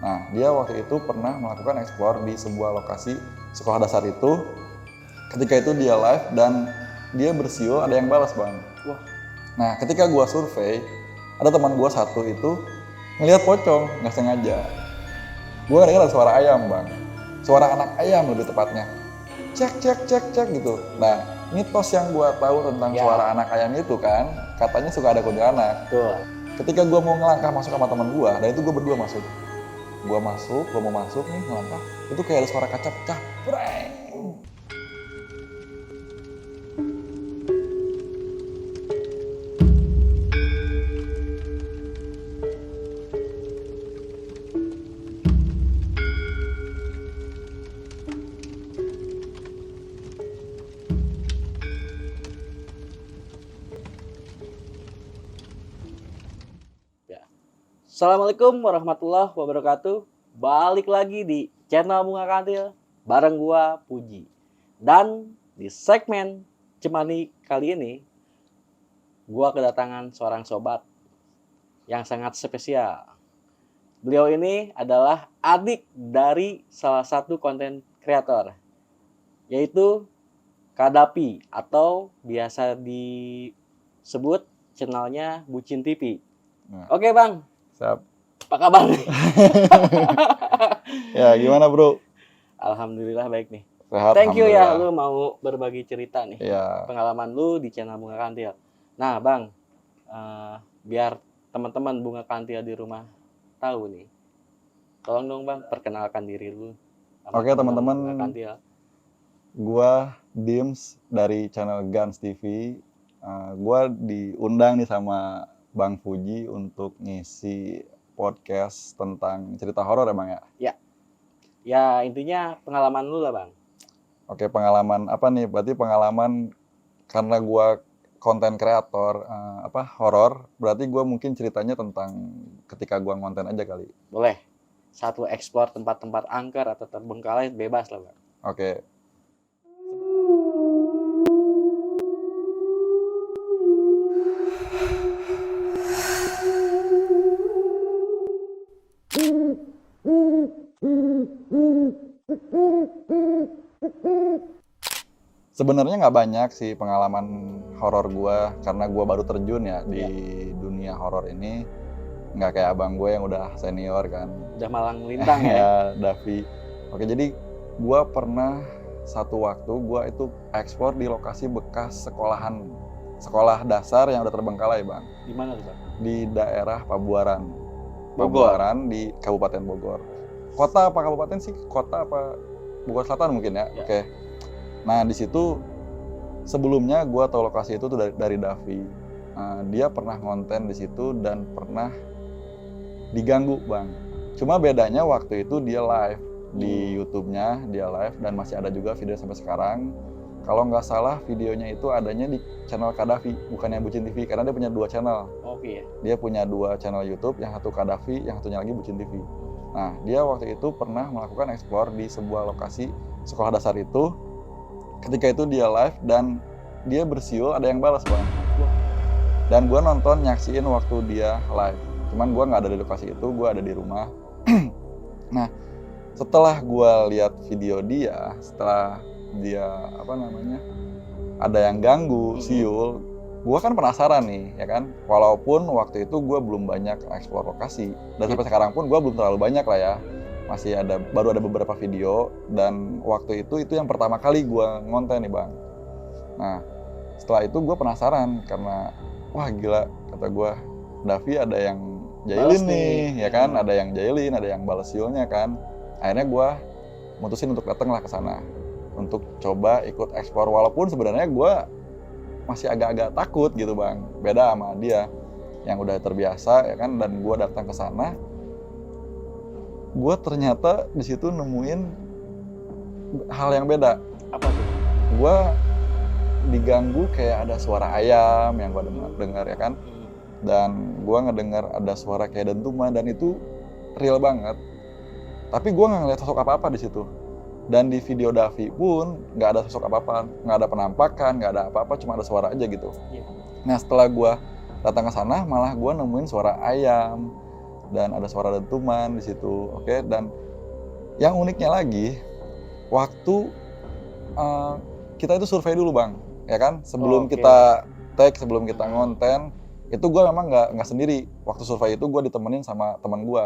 Nah, dia waktu itu pernah melakukan explore di sebuah lokasi sekolah dasar itu. Ketika itu dia live dan dia bersiul ada yang balas, Bang. Wah. Nah, ketika gua survei, ada teman gua satu itu ngelihat pocong, nggak sengaja. Gua dengar ada suara ayam, Bang. Suara anak ayam lebih tepatnya. Cek, cek, cek, cek gitu. Nah, mitos yang gua tahu tentang suara anak ayam itu kan, katanya suka ada kuntilanak. Betul. Ketika gua mau ngelangkah masuk sama teman gua, dan itu gua berdua masuk. Gua mau masuk nih ngelangkah, itu kayak ada suara kaca pecah. Breng. Assalamualaikum warahmatullahi wabarakatuh. Balik lagi di channel Bunga Kantil bareng gua Puji. Dan di segmen Cemani kali ini gua kedatangan seorang sobat yang sangat spesial. Beliau ini adalah adik dari salah satu konten kreator, yaitu Kadapi atau biasa disebut channelnya Bucin TV. Nah. Oke, Bang. Siap. Apa kabar nih? Ya, gimana bro? Alhamdulillah baik nih. Sehat. Thank you ya, lu mau berbagi cerita nih. Ya. Pengalaman lu di channel Bunga Kantil. Nah, Bang, biar teman-teman Bunga Kantil di rumah tahu nih. Tolong dong, Bang, perkenalkan diri lu. Oke, teman-teman. Bunga Kantil. Gua Dims dari channel Gans TV. Gua diundang nih sama Bang Puji untuk ngisi podcast tentang cerita horor ya Bang ya? Ya. Ya, intinya pengalaman lu lah Bang. Oke, pengalaman apa nih? Berarti pengalaman karena gua konten kreator horor, berarti gua mungkin ceritanya tentang ketika gua konten aja kali. Boleh. Satu explore tempat-tempat angker atau terbengkalai bebas lah Bang. Oke. Sebenarnya nggak banyak sih pengalaman horor gua karena gua baru terjun ya di dunia horor ini, nggak kayak abang gue yang udah senior kan. Udah malang melintang ya. Ya, Davi. Oke, jadi gua pernah satu waktu gua itu eksplor di lokasi bekas sekolah dasar yang udah terbengkalai Bang. Di mana tuh Bang? Di daerah Pabuaran. Bogor. Pabuaran di Kabupaten Bogor. Kota apa kabupaten sih? Kota apa Bogor Selatan mungkin ya? Oke. Nah, di situ sebelumnya gue tahu lokasi itu tuh dari Davi. Dia pernah ngonten di situ dan pernah diganggu, Bang. Cuma bedanya waktu itu dia live di YouTube-nya, dia live dan masih ada juga video sampai sekarang. Kalau nggak salah videonya itu adanya di channel Kadafi, bukan yang Bucin TV, karena dia punya 2 channel. Oke. Dia punya 2 channel YouTube, yang satu Kadafi, yang satunya lagi Bucin TV. Nah, dia waktu itu pernah melakukan explore di sebuah lokasi sekolah dasar itu. Ketika itu dia live dan dia bersiul ada yang balas Bang. Dan gue nonton nyaksiin waktu dia live. Cuman gue nggak ada di lokasi itu, gue ada di rumah. Nah, setelah gue lihat video dia, setelah dia ada yang ganggu, siul, gue kan penasaran nih, ya kan. Walaupun waktu itu gue belum banyak eksplor lokasi dan sampai sekarang pun gue belum terlalu banyak lah ya. Baru ada beberapa video dan waktu itu yang pertama kali gue ngonten nih Bang. Nah, setelah itu gue penasaran karena wah gila kata gue, Davi ada yang jailin nih, ya kan, ada yang jailin, ada yang balas siulnya kan. Akhirnya gue mutusin untuk datang lah ke sana untuk coba ikut eksplor walaupun sebenarnya gue masih agak-agak takut gitu Bang. Beda sama dia yang udah terbiasa ya kan, dan gue datang ke sana. Gue ternyata di situ nemuin hal yang beda. Apa tuh? Gue diganggu kayak ada suara ayam yang gue dengar ya kan, dan gue ngedengar ada suara kayak dentuman dan itu real banget. Tapi gue nggak ngeliat sosok apa-apa di situ. Dan di video Davi pun nggak ada sosok apa-apa, nggak ada penampakan, nggak ada apa-apa, cuma ada suara aja gitu. Nah setelah gue datang ke sana, malah gue nemuin suara ayam. dan ada suara dentuman di situ. Oke, dan yang uniknya lagi, waktu kita itu survei dulu Bang, ya kan? Sebelum Oke. kita tag, sebelum kita ngonten, itu gue memang nggak sendiri. Waktu survei itu gue ditemenin sama teman gue,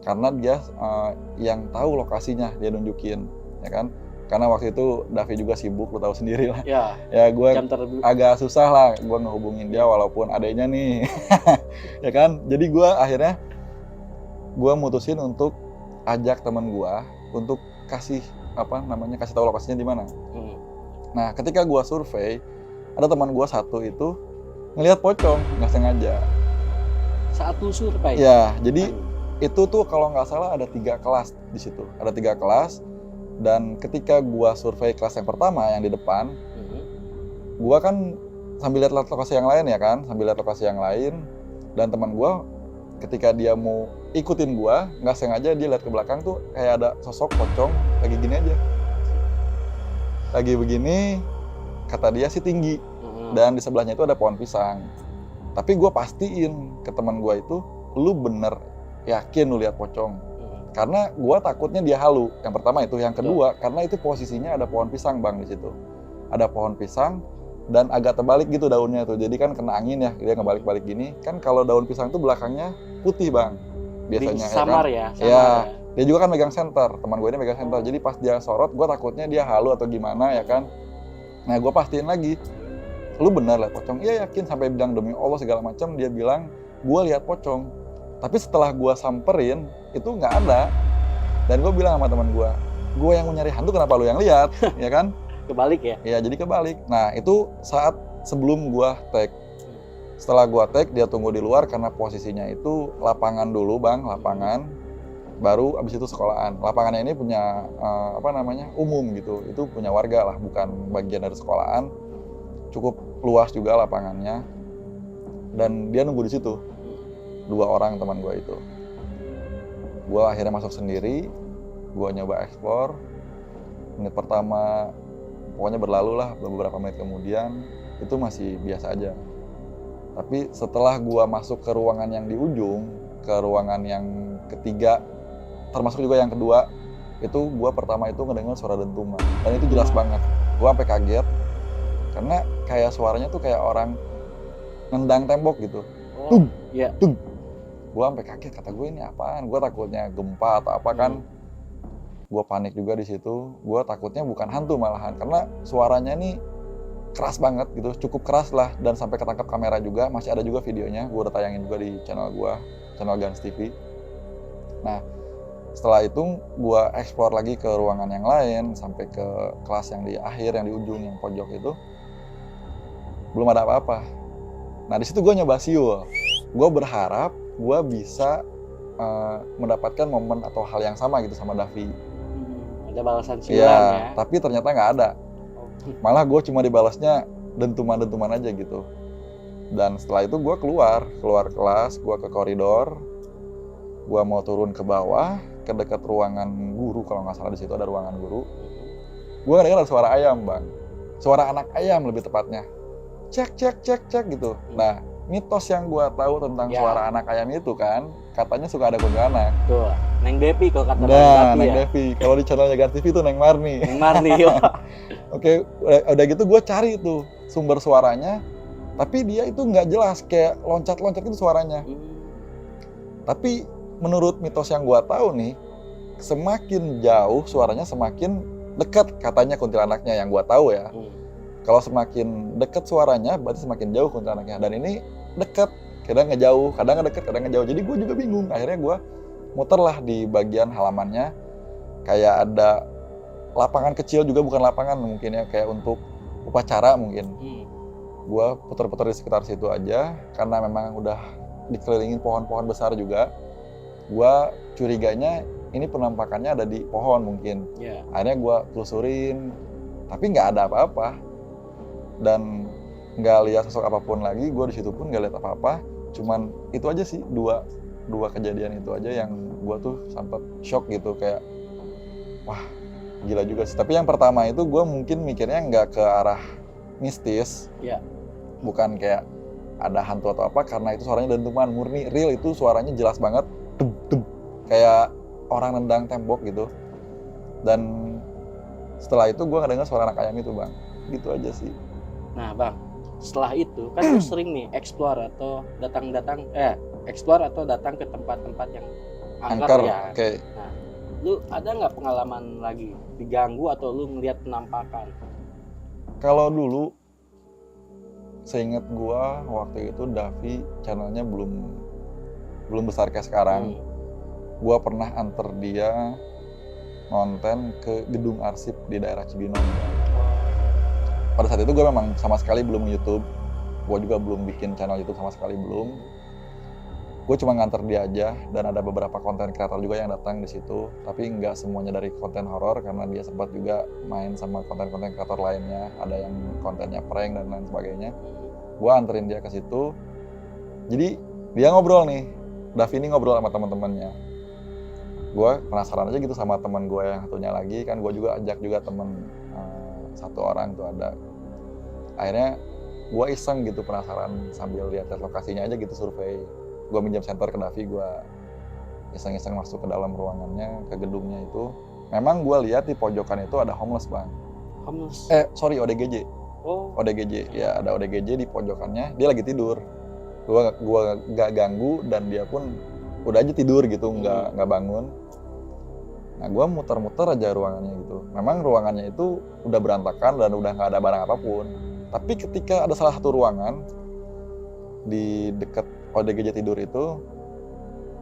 karena dia yang tahu lokasinya, dia nunjukin, ya kan? Karena waktu itu Davi juga sibuk, lo tahu sendiri lah. Ya, Ya gue jam terbelakang. agak susah lah gue ngehubungin dia walaupun adanya nih, ya kan? Jadi gue akhirnya mutusin untuk ajak teman gue untuk kasih tahu lokasinya di mana. Nah, ketika gua survei, ada teman gua satu itu ngelihat pocong nggak sengaja. Satu survei. Ya, jadi itu tuh kalau nggak salah ada 3 kelas di situ. Ada 3 kelas, dan ketika gua survei kelas yang pertama yang di depan, gua kan sambil lihat lokasi yang lain ya kan, dan teman gua ketika dia mau ikutin gua, nggak sengaja dia lihat ke belakang tuh kayak ada sosok pocong lagi gini aja. Lagi begini, kata dia sih tinggi, dan di sebelahnya itu ada pohon pisang. Tapi gue pastiin ke teman gue itu, lu bener yakin lu lihat pocong? Karena gue takutnya dia halu. Yang pertama itu, yang kedua karena itu posisinya ada pohon pisang Bang di situ. Ada pohon pisang dan agak terbalik gitu daunnya tuh. Jadi kan kena angin ya, dia ngebalik-balik gini. Kan kalau daun pisang tuh belakangnya putih Bang. Biasanya samar ya kan? Samar ya. Dia juga kan megang senter, teman gue ini megang senter. Jadi pas dia sorot, gue takutnya dia halu atau gimana ya kan. Nah gue pastiin lagi, lu benar lihat pocong? Iya yakin, sampai bilang demi Allah segala macam. Dia bilang, gue lihat pocong. Tapi setelah gue samperin, itu nggak ada. Dan gue bilang sama teman gue yang mau nyari hantu kenapa lu yang lihat, ya kan? Kebalik ya? Iya, jadi kebalik. Nah itu saat sebelum gue tag. Setelah gue tag, dia tunggu di luar karena posisinya itu lapangan dulu Bang, lapangan. Baru abis itu sekolahan. Lapangannya ini punya umum gitu. Itu punya warga lah, bukan bagian dari sekolahan. Cukup luas juga lapangannya. Dan dia nunggu di situ. 2 orang teman gue itu. Gue akhirnya masuk sendiri. Gue nyoba explore. Menit pertama pokoknya berlalu lah, beberapa menit kemudian itu masih biasa aja. Tapi setelah gue masuk ke ruangan yang di ujung, ke ruangan yang ketiga, termasuk juga yang kedua, itu gue pertama itu ngedengar suara dentuman, dan itu jelas banget. Gue sampai kaget karena kayak suaranya tuh kayak orang nendang tembok gitu. Tung, tung. Gue sampai kaget, kata gue ini apaan? Gue takutnya gempa atau apa kan. Gue panik juga di situ. Gue takutnya bukan hantu malahan, karena suaranya nih keras banget gitu, cukup keras lah, dan sampai ketangkap kamera juga. Masih ada juga videonya, gue udah tayangin juga di channel gue, channel Gans TV. Nah, setelah itu gue explore lagi ke ruangan yang lain, sampai ke kelas yang di akhir, yang di ujung, yang pojok itu. Belum ada apa-apa. Nah di situ gue nyoba siul. Gue berharap gue bisa mendapatkan momen atau hal yang sama gitu sama Davi. Ada balasan siulan ya. Tapi ternyata nggak ada. Malah gue cuma dibalasnya dentuman-dentuman aja gitu. Dan setelah itu gue keluar kelas, gue ke koridor. Gue mau turun ke bawah, ke dekat ruangan guru, kalau nggak salah di situ ada ruangan guru. Gue nggak dengar ada suara ayam Bang. Suara anak ayam lebih tepatnya. Cek gitu. Nah, mitos yang gue tahu tentang suara anak ayam itu kan, katanya suka ada kuntilanak. Tuh, Neng Devi kalau kata Bang Davi Neng Devi. Kalau di channelnya Gans TV itu Neng Marni. Neng Marni. Oke, udah gitu gue cari tuh sumber suaranya, tapi dia itu nggak jelas, kayak loncat-loncat itu suaranya. Tapi menurut mitos yang gue tahu nih, semakin jauh suaranya semakin dekat katanya kuntilanaknya, yang gue tahu ya. Kalau semakin dekat suaranya berarti semakin jauh kuntilanaknya. Dan ini dekat, kadang ngejauh, kadang ngedeket, kadang ngejauh. Jadi gue juga bingung. Akhirnya gue muterlah di bagian halamannya, kayak ada lapangan kecil juga, bukan lapangan mungkin ya, kayak untuk upacara mungkin. Gue putar-putar di sekitar situ aja, karena memang udah dikelilingin pohon-pohon besar juga. Gue curiganya ini penampakannya ada di pohon mungkin. Akhirnya gue telusurin, tapi nggak ada apa-apa. Dan nggak lihat sosok apapun lagi. Gue di situ pun nggak lihat apa-apa. Cuman itu aja sih, dua kejadian itu aja yang gue tuh sempat shock gitu, kayak wah gila juga sih. Tapi yang pertama itu gue mungkin mikirnya nggak ke arah mistis, bukan kayak ada hantu atau apa, karena itu suaranya dentuman murni, real, itu suaranya jelas banget. dub, dub, kayak orang nendang tembok gitu. Dan setelah itu gue ngedenger suara anak ayam itu bang, gitu aja sih. Nah bang, setelah itu kan lu sering nih explore atau explore atau datang ke tempat-tempat yang angker ya. Okay. Nah, lu ada nggak pengalaman lagi diganggu atau lu ngeliat penampakan? Kalau dulu, seinget gue waktu itu Davi channelnya belum besar kayak sekarang. Gue pernah anter dia ngonten ke gedung arsip di daerah Cibinong. Pada saat itu gue memang sama sekali belum YouTube, gue juga belum bikin channel YouTube sama sekali belum. Gue cuma nganter dia aja, dan ada beberapa konten kreator juga yang datang di situ. Tapi nggak semuanya dari konten horor, karena dia sempat juga main sama konten-konten kreator lainnya. Ada yang kontennya prank dan lain sebagainya. Gue anterin dia ke situ. Jadi dia ngobrol nih, Davi ini ngobrol sama teman-temannya. Gue penasaran aja gitu sama teman gue yang satunya lagi, kan gue juga ajak juga temen satu orang tuh ada. Akhirnya gue iseng gitu penasaran sambil lihat lokasinya aja gitu, survei. Gue minjam senter ke Davi, gue iseng-iseng masuk ke dalam ruangannya, ke gedungnya itu. Memang gue lihat di pojokan itu ada homeless bang. Homeless? ODGJ. Oh. ODGJ, ya ada ODGJ di pojokannya, dia lagi tidur. Gue gak ganggu dan dia pun udah aja tidur gitu, nggak bangun. Nah gue muter-muter aja ruangannya gitu. Memang ruangannya itu udah berantakan dan udah nggak ada barang apapun. Tapi ketika ada salah satu ruangan di dekat ODGJ tidur itu,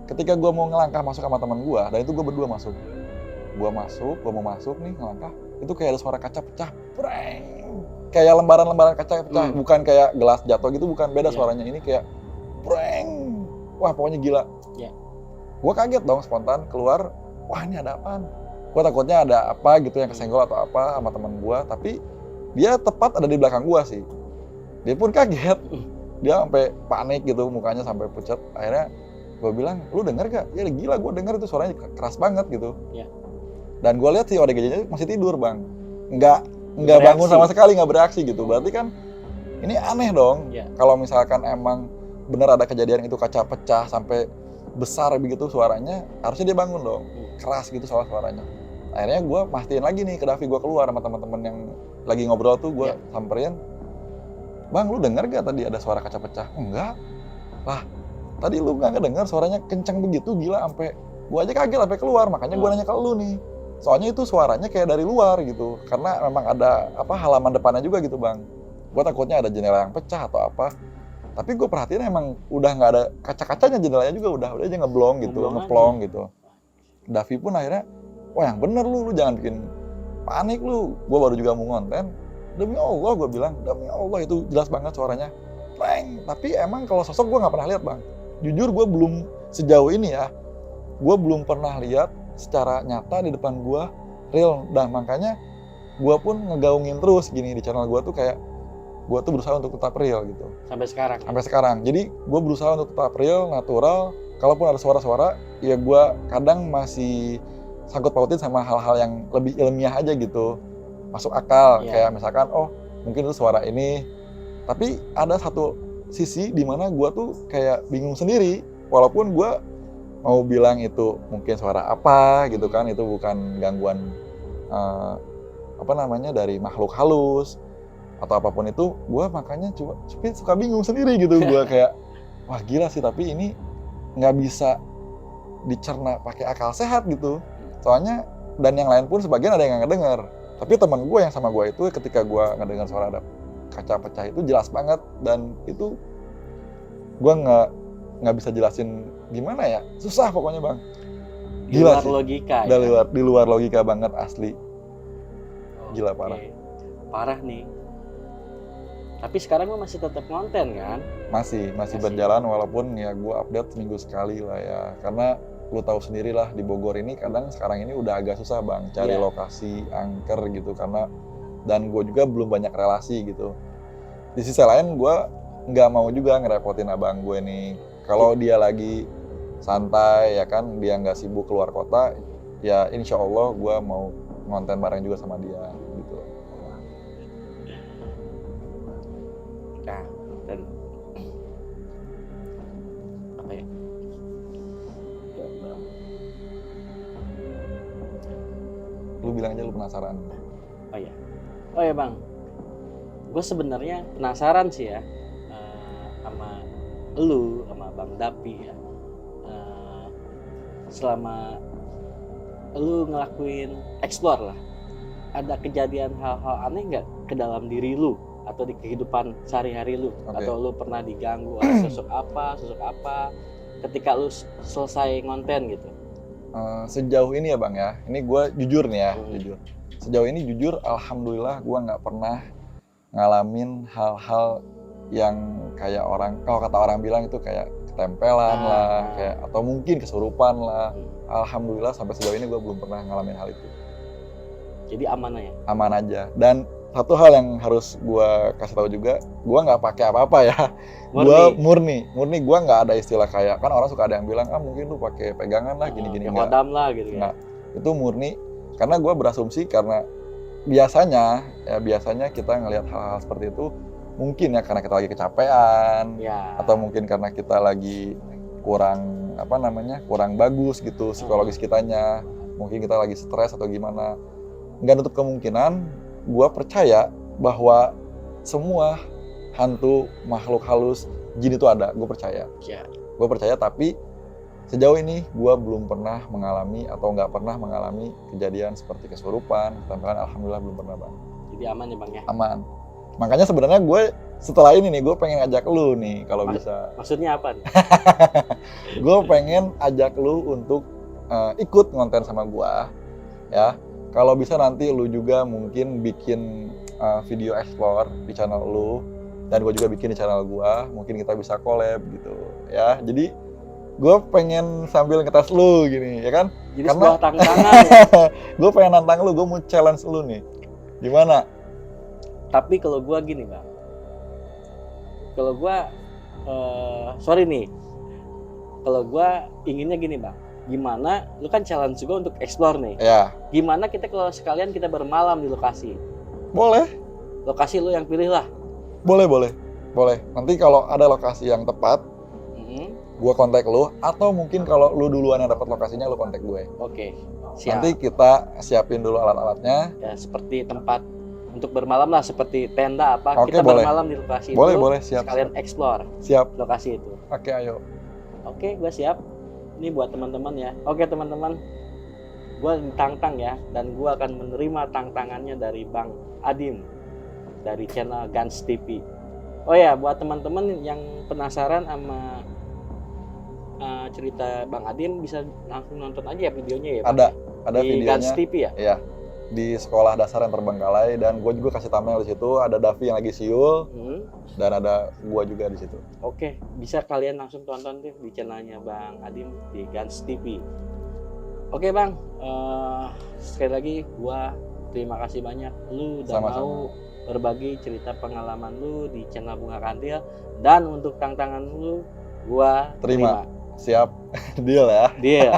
ketika gue mau ngelangkah masuk sama teman gue, dan itu gue berdua masuk. Gue mau masuk nih ngelangkah, itu kayak ada suara kaca pecah, preng. Kayak lembaran-lembaran kaca pecah, bukan kayak gelas jatuh gitu, bukan, beda suaranya. Ini kayak preng. Wah pokoknya gila. Gue kaget dong, spontan keluar, wah ini ada apaan? Gue takutnya ada apa gitu yang kesenggol atau apa sama teman gue, tapi dia tepat ada di belakang gue sih. Dia pun kaget, dia sampai panik gitu, mukanya sampai pucat. Akhirnya gue bilang, lu denger gak? Ya gila, gue denger itu suaranya keras banget gitu. Dan gue lihat si ODGJ-nya masih tidur bang, nggak bangun sama sekali, nggak bereaksi gitu. Berarti kan ini aneh dong. Kalau misalkan emang bener ada kejadian itu kaca pecah sampai besar begitu suaranya, harusnya dia bangun dong, keras gitu suaranya. Akhirnya gue pastiin lagi nih ke Davi, gue keluar sama teman-teman yang lagi ngobrol tuh, gue samperin, bang lu denger gak tadi ada suara kaca pecah? Enggak lah, tadi lu nggak dengar suaranya kenceng begitu, gila, sampai gue aja kaget sampai keluar. Makanya gue nanya ke lu nih, soalnya itu suaranya kayak dari luar gitu, karena memang ada halaman depannya juga gitu bang. Gue takutnya ada jendela yang pecah atau apa. Tapi gue perhatiin emang udah nggak ada kaca-kacanya, jendelanya juga udah aja ngeblong gitu, ngeplong gitu. Davi pun akhirnya, wah yang bener lu jangan bikin panik lu. Gue baru juga mau ngonten, demi Allah gue bilang, demi Allah itu jelas banget suaranya, preng. Tapi emang kalau sosok gue nggak pernah lihat bang. Jujur gue belum sejauh ini ya, gue belum pernah lihat secara nyata di depan gue real. Dan makanya gue pun ngegaungin terus gini di channel gue tuh, kayak gue tuh berusaha untuk tetap real gitu. Sampai sekarang? Jadi gue berusaha untuk tetap real, natural. Kalaupun ada suara-suara, ya gue kadang masih sangkut pautin sama hal-hal yang lebih ilmiah aja gitu. Masuk akal, kayak misalkan, oh mungkin itu suara ini. Tapi ada satu sisi di mana gue tuh kayak bingung sendiri. Walaupun gue mau bilang itu mungkin suara apa gitu kan, itu bukan gangguan dari makhluk halus atau apapun itu, gue makanya suka bingung sendiri gitu. Gue kayak, wah gila sih, tapi ini nggak bisa dicerna pakai akal sehat gitu. Soalnya, dan yang lain pun sebagian ada yang nggak ngedenger. Tapi teman gue yang sama gue itu, ketika gue ngedenger suara ada kaca pecah itu jelas banget, dan itu gue nggak bisa jelasin gimana ya, susah pokoknya bang. Gila sih. Logika. Di luar logika banget, asli. Gila parah. Parah nih. Tapi sekarang gue masih tetap konten kan? Masih berjalan, walaupun ya gue update seminggu sekali lah ya. Karena lu tahu sendiri lah, di Bogor ini kadang sekarang ini udah agak susah bang cari lokasi angker gitu, karena dan gue juga belum banyak relasi gitu. Di sisi lain gue nggak mau juga ngerepotin abang gue nih. Kalau dia lagi santai ya kan, dia nggak sibuk keluar kota, ya insya Allah gue mau ngonten bareng juga sama dia gitu. Nah, dan apa ya? bilang aja lu penasaran. Oh ya bang, gue sebenarnya penasaran sih ya sama lu, sama Bang Dapi ya. Selama lu ngelakuin explore lah, ada kejadian hal-hal aneh nggak ke dalam diri lu atau di kehidupan sehari-hari lu? Oke. Atau lu pernah diganggu oleh sosok apa ketika lu selesai ngonten gitu? Sejauh ini ya bang ya, ini gue jujur nih ya, Hmm. jujur. Sejauh ini jujur, alhamdulillah gue nggak pernah ngalamin hal-hal yang kayak orang, kalau kata orang bilang itu kayak ketempelan lah, kayak atau mungkin kesurupan lah. Alhamdulillah sampai sejauh ini gue belum pernah ngalamin hal itu. Jadi aman ya? Aman aja. Dan satu hal yang harus gue kasih tahu juga, gue nggak pakai apa-apa ya. Gue murni. Gue nggak ada istilah kayak, kan orang suka ada yang bilang, mungkin lu pakai pegangan lah, gini-gini. Yang hodam lah gitu ya? Nggak. Itu murni. Karena gue berasumsi karena biasanya kita ngelihat hal-hal seperti itu mungkin ya karena kita lagi kecapean atau mungkin karena kita lagi kurang bagus gitu psikologis kitanya, mungkin kita lagi stres atau gimana. Nggak nutup kemungkinan, gue percaya bahwa semua hantu, makhluk halus, jin itu ada. Gue percaya, tapi sejauh ini gue belum pernah mengalami atau nggak pernah mengalami kejadian seperti kesurupan, ketempelan. Alhamdulillah belum pernah bang. Jadi aman ya bang ya? Aman. Makanya sebenarnya gue setelah ini nih, gue pengen ajak lu nih kalau bisa. Maksudnya apa nih? Gue pengen ajak lu untuk ikut ngonten sama gue, ya. Kalau bisa nanti lu juga mungkin bikin video explore di channel lu, dan gue juga bikin di channel gue. Mungkin kita bisa collab gitu, ya. Jadi gue pengen sambil ngetes lu gini, ya kan? Jadi sebuah tantangan ya? Gue pengen nantang lu, gue mau challenge lu nih. Gimana? Tapi kalau gue gini bang, kalau gue, sorry nih, kalau gue inginnya gini bang, gimana, lu kan challenge juga untuk explore nih. Ya. Gimana kita kalau sekalian kita bermalam di lokasi? Boleh. Lokasi lu yang pilih lah. Boleh. Nanti kalau ada lokasi yang tepat, gue kontak lu, atau mungkin kalau lu duluan yang dapat lokasinya, lu kontak gue. Oke, siap. Nanti kita siapin dulu alat-alatnya. Ya, seperti tempat untuk bermalam lah, seperti tenda apa. Oke, kita boleh. bermalam di lokasi Boleh, itu. siap. Sekalian explore. Siap. Lokasi itu. Oke, ayo. Oke, gue siap. Ini buat teman-teman ya. Oke teman-teman, gue ditantang ya, dan gue akan menerima tantangannya dari Bang Adim dari channel Gans TV. Oh ya, buat teman-teman yang penasaran sama cerita Bang Adim, bisa langsung nonton aja ya videonya ya. Ada di videonya. Gans TV ya? Iya. Di sekolah dasar yang Terbengkalai, dan gue juga kasih thumbnail di situ. Ada Davi yang lagi siul, dan ada gue juga di situ. Oke, bisa kalian langsung tonton deh di channelnya Bang Adim di Gans TV. Oke Bang, sekali lagi gue terima kasih banyak lu udah mau berbagi cerita pengalaman lu di channel Bunga Kantil, dan untuk tantangan lu gue terima. Siap. Deal ya? Deal.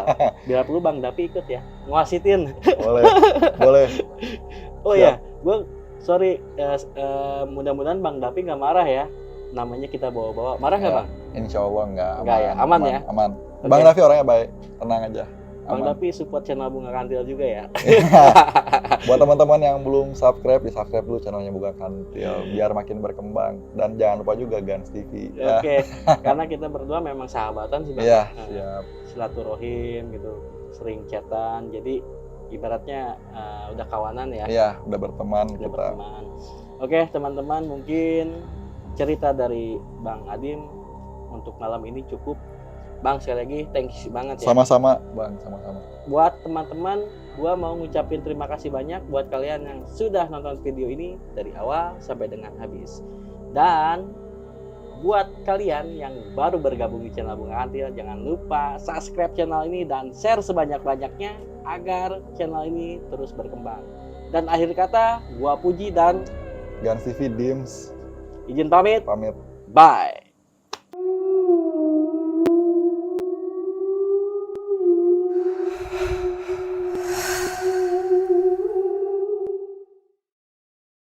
Biar perlu Bang Dapi ikut ya, ngewasitin. Boleh. Oh ya, gue sorry, mudah-mudahan Bang Dapi nggak marah ya. Namanya kita bawa-bawa. Marah nggak Bang? Insya Allah nggak. Nggak ya? Aman ya? Aman. Bang Davi orangnya baik, tenang aja. Bang Dapi support channel Bunga Kantil juga ya. Buat teman-teman yang belum subscribe, di-subscribe dulu channelnya Bunga Kantil biar makin berkembang, dan jangan lupa juga Gans TV. Oke, karena kita berdua memang sahabatan sih Bang. Iya, siap. Silaturahim gitu, sering chatan. Jadi ibaratnya udah kawanan ya. Iya, udah berteman kita. Berteman. Oke, teman-teman, mungkin cerita dari Bang Adim untuk malam ini cukup. Bang, sekali lagi thank you banget ya. Sama-sama Bang, sama-sama. Buat teman-teman, gua mau ngucapin terima kasih banyak buat kalian yang sudah nonton video ini dari awal sampai dengan habis. Dan buat kalian yang baru bergabung di channel Bunga Kantil, jangan lupa subscribe channel ini dan share sebanyak-banyaknya agar channel ini terus berkembang. Dan akhir kata, gua Puji dan Gans TV Dims izin pamit. pamit. Bye.